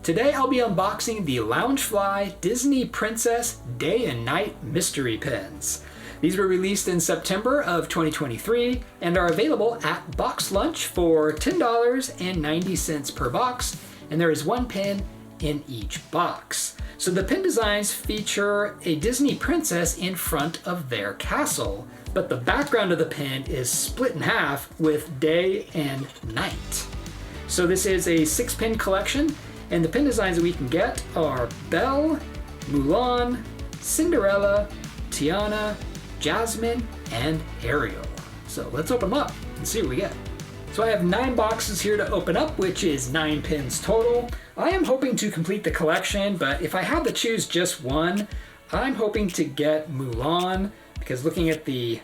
Today I'll be unboxing the Loungefly Disney Princess Day and Night Mystery Pins. These were released in September of 2023 and are available at BoxLunch for $10.90 per box, and there is one pin in each box. So the pin designs feature a Disney princess in front of their castle, but the background of the pin is split in half with day and night. So this is a 6-pin collection, and the pin designs that we can get are Belle, Mulan, Cinderella, Tiana, Jasmine, and Ariel. So let's open them up and see what we get. So I have 9 boxes here to open up, which is 9 pins total. I am hoping to complete the collection, but if I had to choose just one, I'm hoping to get Mulan, because looking at the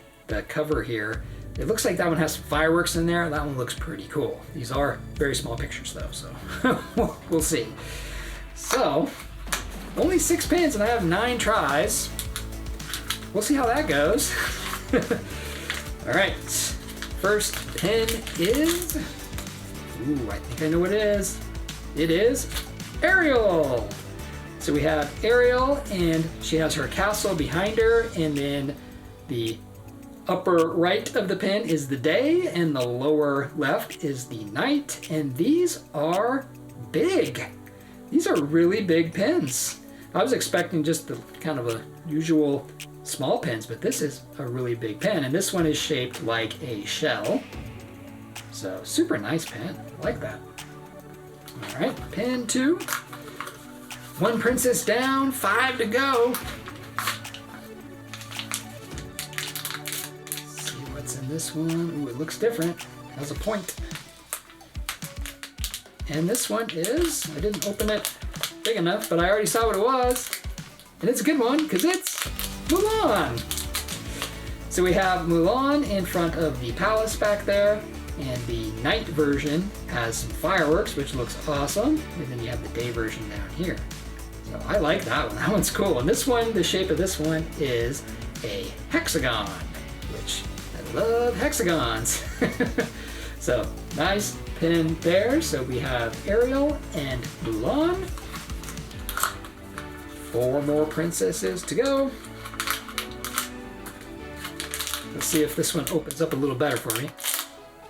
cover here, it looks like that one has some fireworks in there. That one looks pretty cool. These are very small pictures though, so we'll see. So, only 6 pins and I have 9 tries. We'll see how that goes. All right, first pin is, ooh, I think I know what it is. It is Ariel. So we have Ariel, and she has her castle behind her, and then the upper right of the pin is the day, and the lower left is the night, and these are big. These are really big pins. I was expecting just the kind of a usual small pins, but this is a really big pin, and this one is shaped like a shell. So super nice pin, I like that. All right, pin 2. 1 princess down, 5 to go. In this one, ooh, it looks different. It has a point. And this one is, I didn't open it big enough, but I already saw what it was. And it's a good one, because it's Mulan. So we have Mulan in front of the palace back there, and the night version has some fireworks, which looks awesome. And then you have the day version down here. So I like that one. That one's cool. And this one, the shape of this one is a hexagon, which love hexagons. So nice pin there. So we have Ariel and Mulan. 4 more princesses to go. Let's see if this one opens up a little better for me.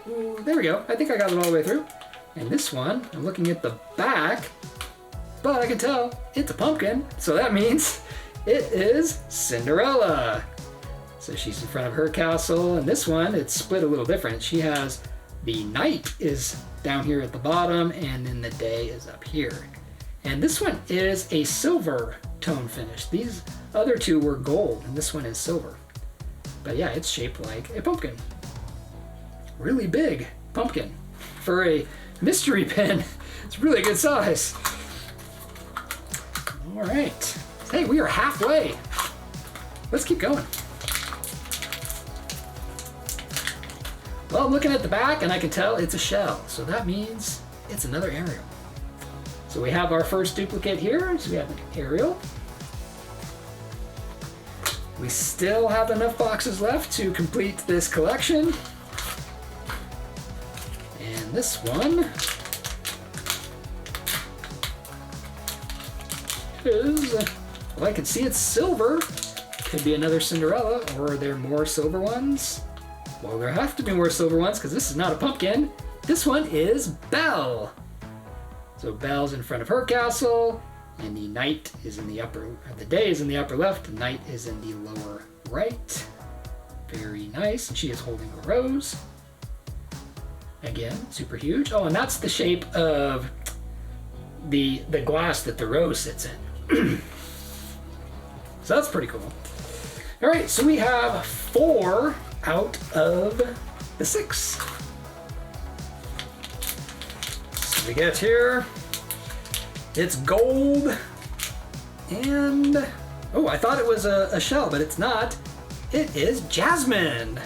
Ooh, there we go. I think I got it all the way through. And this one, I'm looking at the back, but I can tell it's a pumpkin. So that means it is Cinderella. So she's in front of her castle, and this one, it's split a little different. She has the night is down here at the bottom, and then the day is up here. And this one is a silver tone finish. These other 2 were gold, and this one is silver. But yeah, it's shaped like a pumpkin. Really big pumpkin. For a mystery pin, it's really a good size. All right. Hey, we are halfway. Let's keep going. Well, I'm looking at the back and I can tell it's a shell, so that means it's another Ariel. So we have our first duplicate here, so we have an Ariel. We still have enough boxes left to complete this collection. And this one is, well, I can see it's silver. Could be another Cinderella, or are there more silver ones? Well, there have to be more silver ones because this is not a pumpkin. This one is Belle. So Belle's in front of her castle, and the night is in the upper, the day is in the upper left, the night is in the lower right. Very nice. And she is holding a rose. Again, super huge. Oh, and that's the shape of the glass that the rose sits in. So that's pretty cool. All right, so we have 4 out of the 6. So we get here, it's gold, and oh, I thought it was a shell, but it's not. It is Jasmine.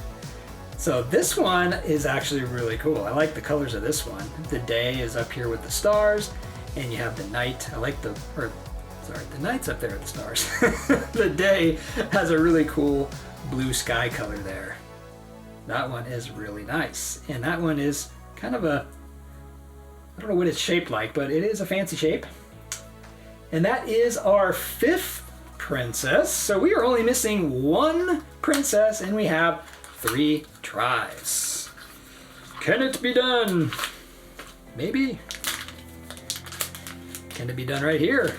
So this one is actually really cool. I like the colors of this one. The day is up here with the stars, and you have the night. I like the night's up there with the stars. The day has a really cool blue sky color there. That one is really nice. And that one is kind of a, I don't know what it's shaped like, but it is a fancy shape. and that is our 5th princess. So we are only missing 1 princess, and we have 3 tries. Can it be done? Maybe. Can it be done right here?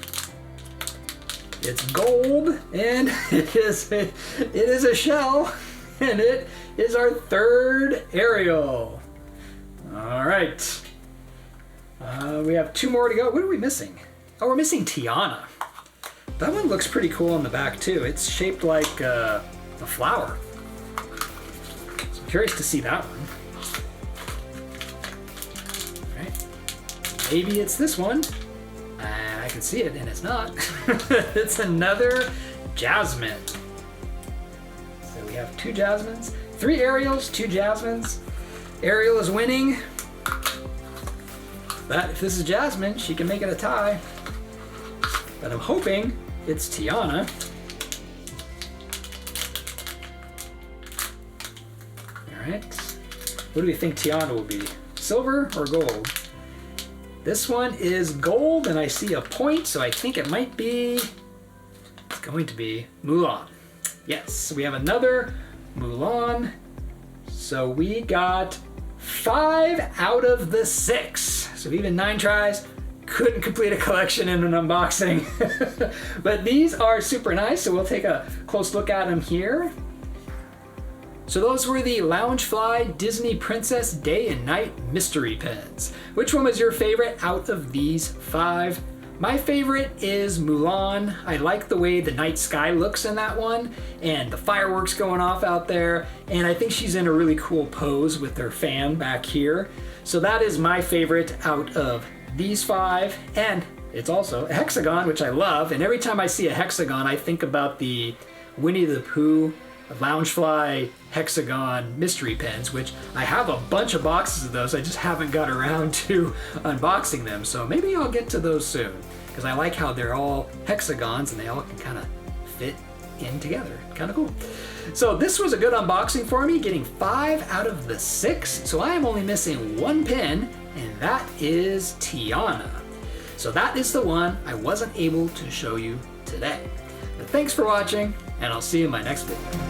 It's gold, and it is a shell, and it is our 3rd Ariel. All right. We have 2 more to go. What are we missing? Oh, we're missing Tiana. That one looks pretty cool on the back too. It's shaped like a flower. So I'm curious to see that one. All right. Maybe it's this one. I can see it, and it's not. It's another Jasmine. So we have 2 Jasmines, 3 Ariels, 2 Jasmines. Ariel is winning. But if this is Jasmine, she can make it a tie. But I'm hoping it's Tiana. All right. What do we think Tiana will be? Silver or gold? This one is gold, and I see a point, so I think it might be, it's going to be Mulan. Yes, we have another Mulan. So we got 5 out of the 6. So even 9 tries, couldn't complete a collection in an unboxing. But these are super nice, so we'll take a close look at them here. So those were the Loungefly Disney Princess Day and Night Mystery Pins. Which one was your favorite out of these 5? My favorite is Mulan. I like the way the night sky looks in that one, and the fireworks going off out there, and I think she's in a really cool pose with her fan back here. So that is my favorite out of these 5, and it's also a hexagon, which I love, and every time I see a hexagon, I think about the Winnie the Pooh Loungefly hexagon mystery pins, which I have a bunch of boxes of those. I just haven't got around to unboxing them, so maybe I'll get to those soon, because I like how they're all hexagons and they all can kind of fit in together. Kind of cool. So this was a good unboxing for me, getting 5 out of the 6. So I am only missing 1 pin, and that is Tiana. So that is the one I wasn't able to show you today. But thanks for watching, and I'll see you in my next video.